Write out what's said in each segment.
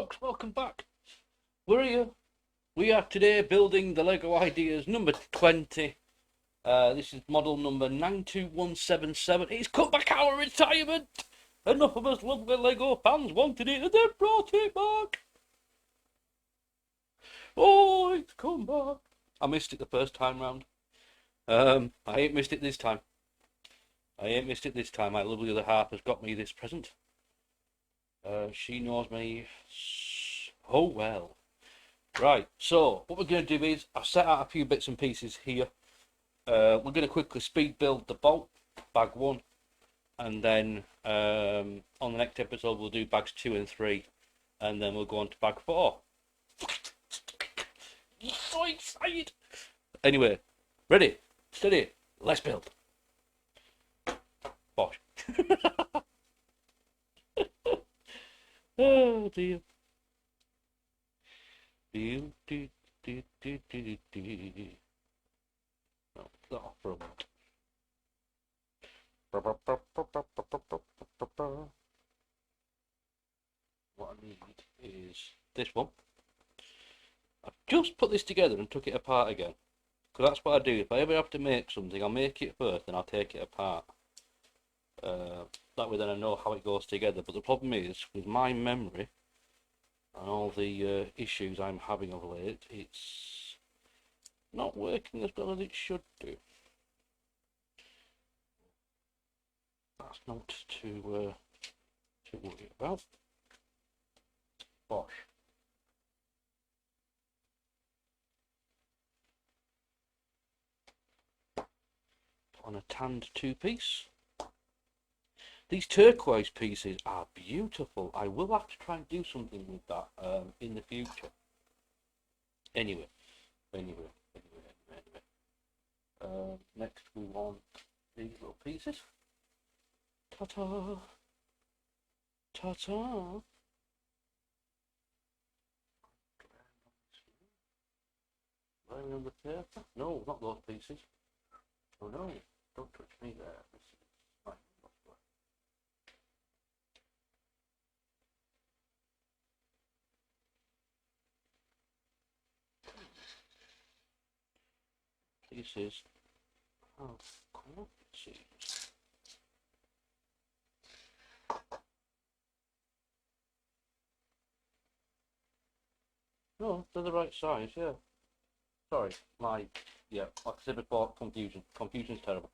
folks, welcome back. Where are you? We are today building the Lego Ideas number 20. This is model number 92177. It's come back out of retirement. Enough of us lovely Lego fans wanted it and they brought it back. Oh, it's come back. I missed it the first time round. I ain't missed it this time. My lovely other half has got me this present. She knows me so well. Right, so what we're going to do is I've set out a few bits and pieces here. We're going to quickly speed build the bolt, bag 1, and then on the next episode we'll do bags 2 and 3, and then we'll go on to bag 4. So excited! Anyway, ready, steady, let's build. Bosh. Oh dear. No, that off for a moment. What I need is this one. I've just put this together and took it apart again. Because that's what I do. If I ever have to make something, I'll make it first and I'll take it apart. That way then I know how it goes together. But the problem is, with my memory and all the issues I'm having of late, it's not working as well as it should do. That's not to worry about. Bosh. Put on a tanned 2-piece. These turquoise pieces are beautiful. I will have to try and do something with that in the future. Anyway. Next we want these little pieces. Ta-ta. Ta-ta. Laying on the paper? No, not those pieces. Oh no, don't touch me there. This is my pieces of quality. No, they're the right size, yeah. Sorry, like I said before, confusion. Confusion's terrible.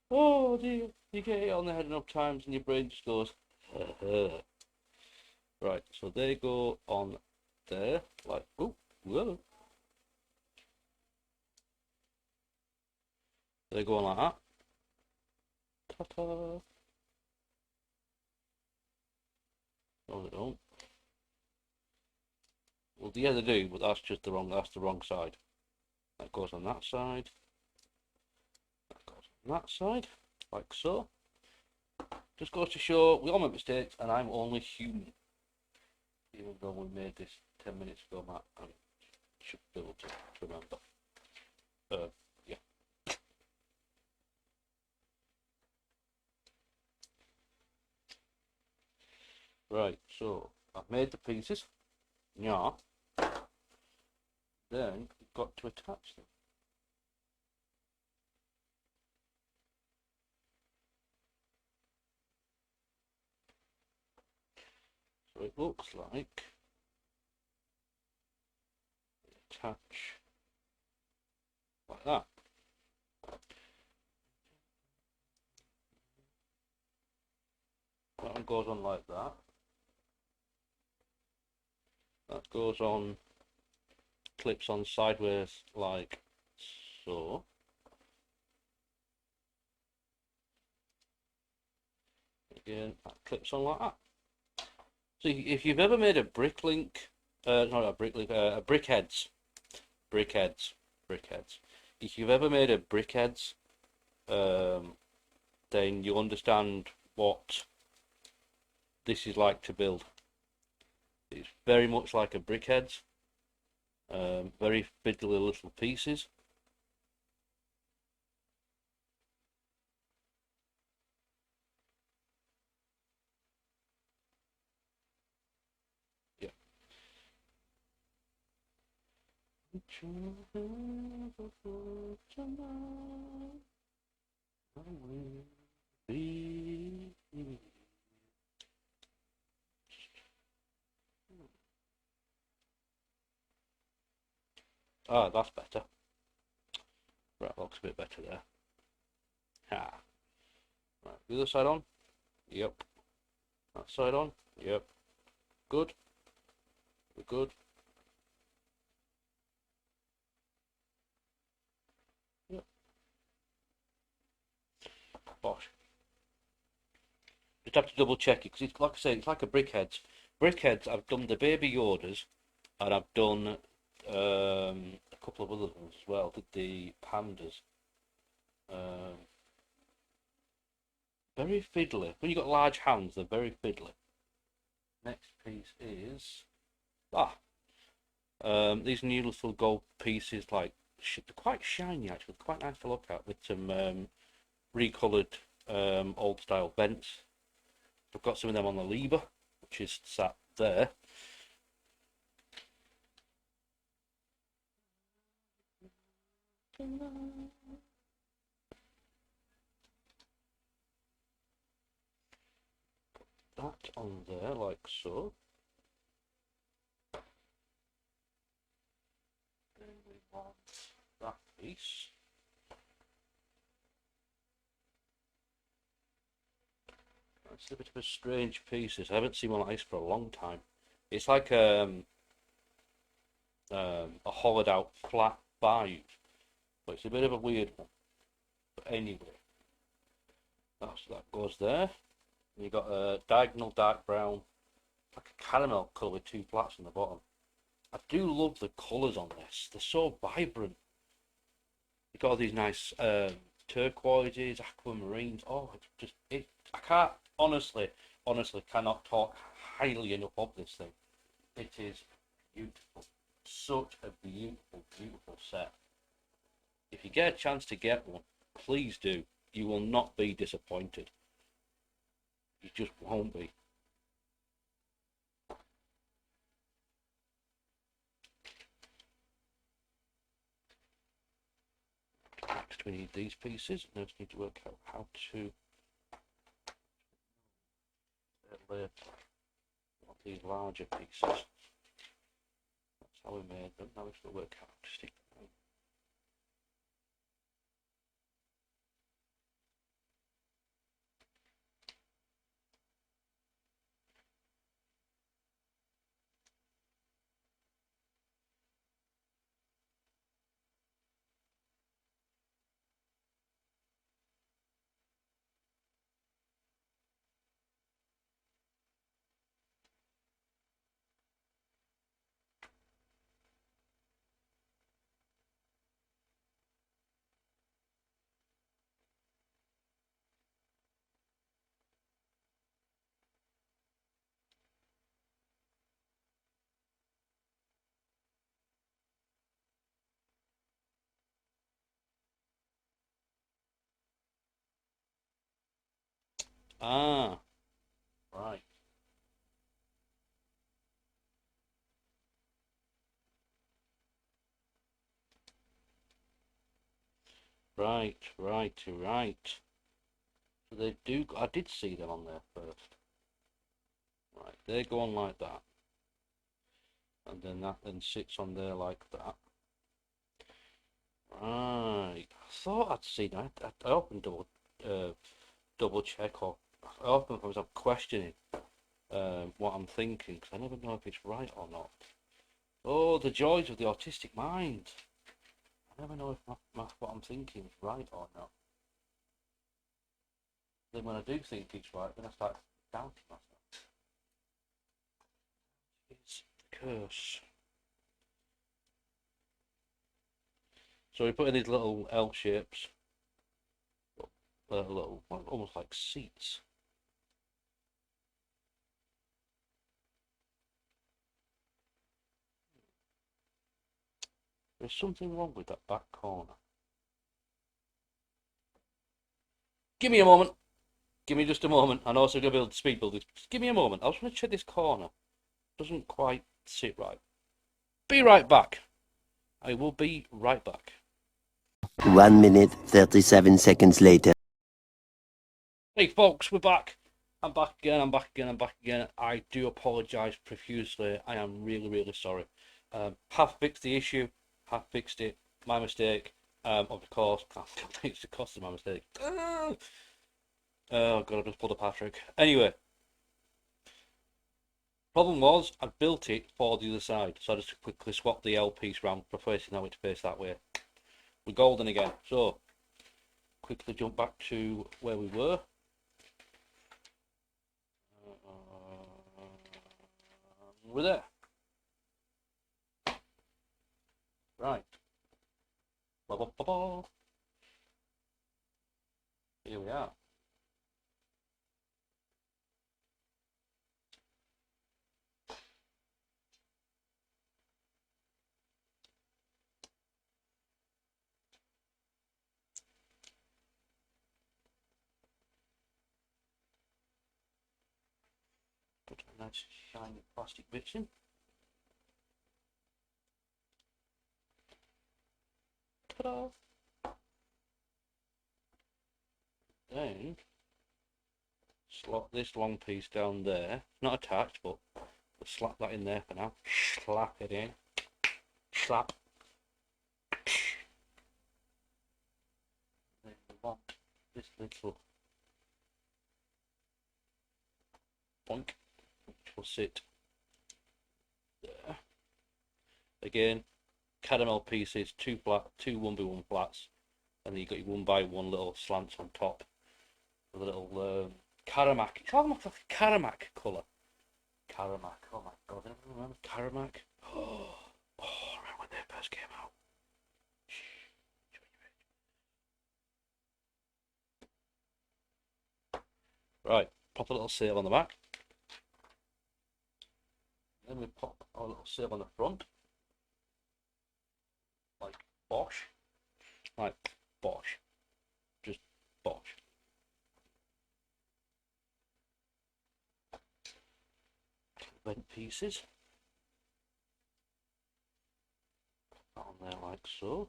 Oh dear, you get it on the head enough times and your brain just goes, Right, so they go on there, like, oh, whoa. They go on like that. Ta-ta. No, they don't. Well, yeah, they do, but that's the wrong side. That goes on that side. That goes on that side, like so. Just goes to show we all make mistakes, and I'm only human. Even though we made this 10 minutes ago, Matt, I should be able to remember. Yeah. Right, so I've made the pieces. Yeah. Then you've got to attach them. So it looks like attach like that. That one goes on like that. That goes on, clips on sideways like so. Again, that clips on like that. So if you've ever made a bricklink, not a bricklink, a brickheads. If you've ever made a brickheads, then you'll understand what this is like to build. It's very much like a brickheads. Very fiddly little pieces. Ah, that's better. Right, looks a bit better there. Ha. Right, the other side on. Yep. That side on. Yep. Good. We're good. Yep. Bosh. Just have to double check it because it's like I say, it's like a brickheads. Brickheads. I've done the baby Yodas, and I've done a couple of other ones as well. Did the pandas. Um, very fiddly. When you've got large hands, they're very fiddly. Next piece is these new little gold pieces, like they're quite shiny actually, quite nice to look at with some recoloured old style vents. I've got some of them on the lever, which is sat there. That on there like so. Then we want that piece. It's a bit of a strange piece. I haven't seen one like this for a long time. It's like a hollowed out flat five, but it's a bit of a weird one. But anyway, that goes there. And you've got a diagonal dark brown, like a caramel colour with two flats on the bottom. I do love the colours on this. They're so vibrant. You've got all these nice turquoises, aquamarines. Oh, it's just it. I can't honestly cannot talk highly enough of this thing. It is beautiful. Such a beautiful, beautiful set. If you get a chance to get one, please do. You will not be disappointed. You just won't be. Next we need these pieces. Now we need to work out how to lay these larger pieces. That's how we made them. Now we have to work out how to stick them. Ah, right. Right. So they do. I did see them on there first. Right, they go on like that, and then that then sits on there like that. Right. I thought I'd seen that. I often double check, or I often was questioning what I'm thinking because I never know if it's right or not. Oh, the joys of the autistic mind. I never know if what I'm thinking is right or not. Then when I do think it's right, then I start doubting myself. It's the curse. So we put in these little L shapes, little, almost like seats. There's something wrong with that back corner. Give me a moment. Give me just a moment. I'm also going to build speed builders. Just give me a moment. I was going to check this corner. Doesn't quite sit right. Be right back. I will be right back. 1 minute, 37 seconds later. Hey folks, we're back. I'm back again. I do apologise profusely. I am really sorry. Have fixed the issue. Have fixed it. My mistake. Of course, it's the cost of my mistake. Oh god, I just pulled a Patrick. Anyway, problem was I built it for the other side, so I just quickly swapped the L piece round for facing that way to face that way. We're golden again. So quickly jump back to where we were. We're there. Right. Here we are. Put a nice shiny plastic bits in. Ta-da! Then slot this long piece down there. Not attached, but we'll slap that in there for now. Slap it in. Slap. Then we want this little boink, which will sit there. Again, caramel pieces, two 1x1 flats, and then you've got your 1x1 little slants on top. A little Caramac. It's almost like a Caramac colour. Caramac. Oh my god, anyone remember Caramac? Oh, I remember when they first came out. Right, pop a little sail on the back. Then we pop our little sail on the front. Like Bosch. Like Bosch. Just Bosch. Red pieces. Pop that on there like so.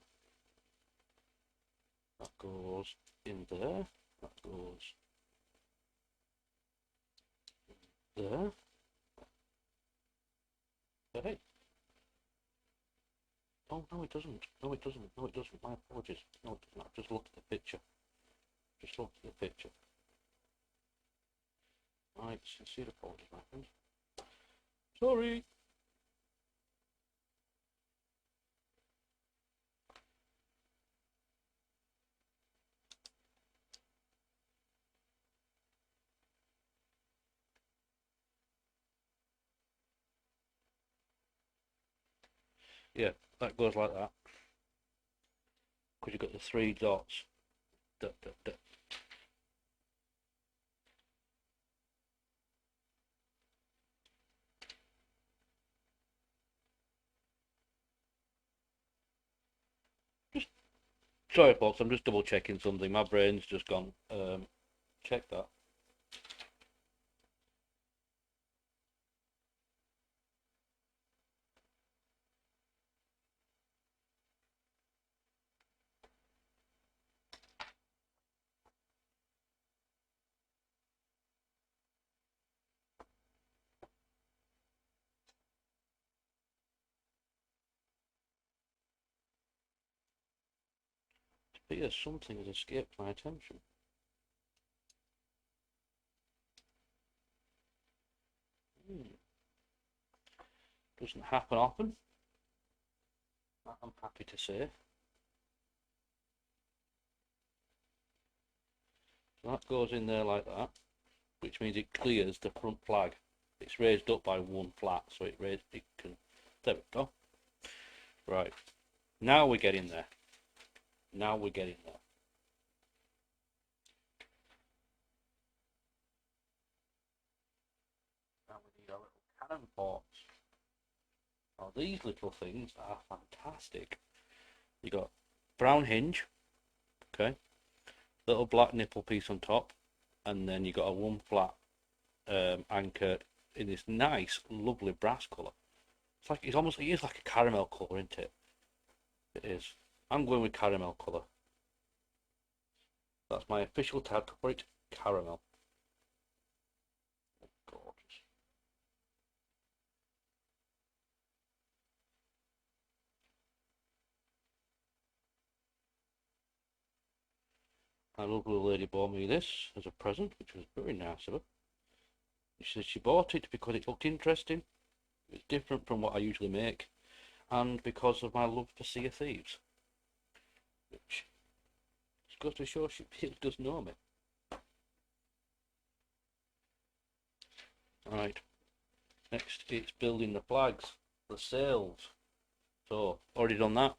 That goes in there. That goes there. Okay. Oh, no it doesn't. No it doesn't. No it doesn't. My apologies. No it doesn't. I've just looked at the picture. Just looked at the picture. Right, sincere apologies, my friend. Sorry. Yeah, that goes like that. Because you've got the 3 dots. Dot, dot, dot. Just sorry, folks. I'm just double checking something. My brain's just gone. Check that. But yeah, something has escaped my attention. Doesn't happen often. I'm happy to say. So that goes in there like that, which means it clears the front flag. It's raised up by 1 flat, so it can. There we go. Right. Now we're getting there. Now we're getting there. Now we need our little cannon ports. Now these little things are fantastic. You got brown hinge, okay, little black nipple piece on top, and then you got a 1 flat anchor in this nice, lovely brass colour. It is like a caramel colour, isn't it? It is. I'm going with caramel colour. That's my official tag for it. Caramel. Gorgeous. My lovely lady bought me this as a present, which was very nice of her. She said she bought it because it looked interesting. It's different from what I usually make, and because of my love for Sea of Thieves, which goes to show she really does know me. Right, next it's building the flags, the sails. So, already done that.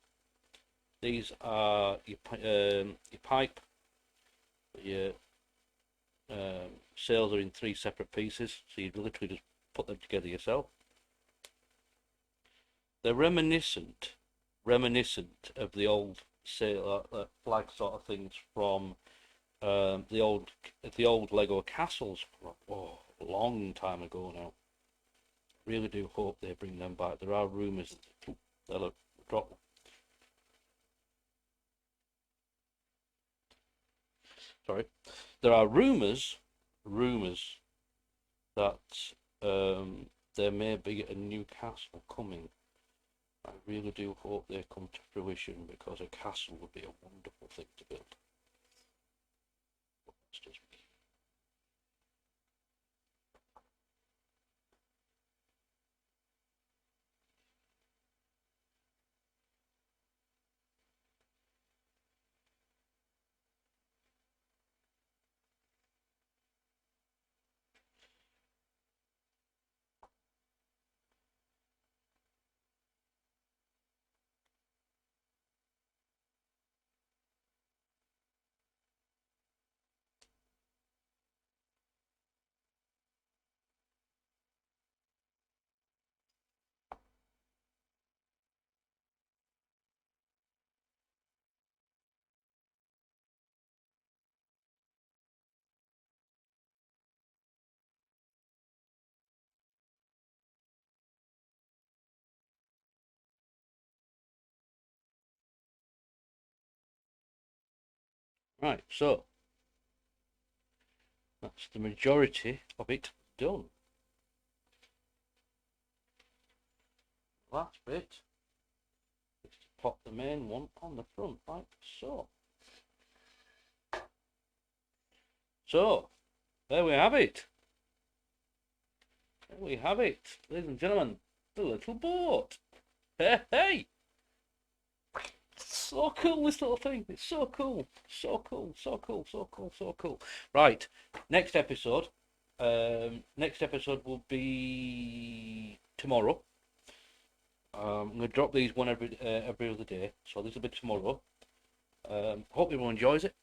These are your pipe. Your sails are in 3 separate pieces, so you literally just put them together yourself. They're reminiscent of the old sail flag sort of things from the old Lego castles from a long time ago now. Really do hope they bring them back. There are rumours. They'll drop. Sorry, there are rumours that there may be a new castle coming. I really do hope they come to fruition because a castle would be a wonderful thing to build. That's just me. Right, so that's the majority of it done. Last bit is to pop the main one on the front, like so. So, there we have it. There we have it, ladies and gentlemen. The little boat. Hey, hey! So cool, this little thing. It's so cool. So cool, so cool, so cool, so cool. Right, next episode. Next episode will be tomorrow. I'm going to drop these one every other day. So this will be tomorrow. Hope everyone enjoys it.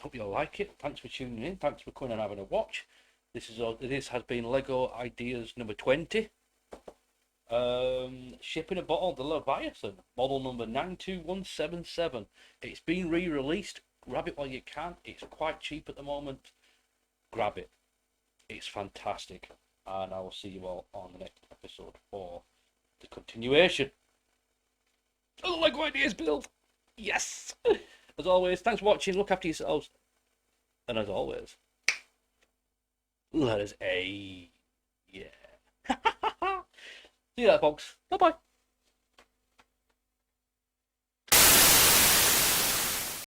Hope you all like it. Thanks for tuning in. Thanks for coming and having a watch. This has been Lego Ideas number 20. Shipping a bottle, the Leviathan, model number 92177. It's been re-released. Grab it while you can. It's quite cheap at the moment. Grab it. It's fantastic. And I will see you all on the next episode for the continuation of the Lego Ideas build. Yes! As always, thanks for watching. Look after yourselves. And as always, let us yeah. See you later, folks. Bye bye.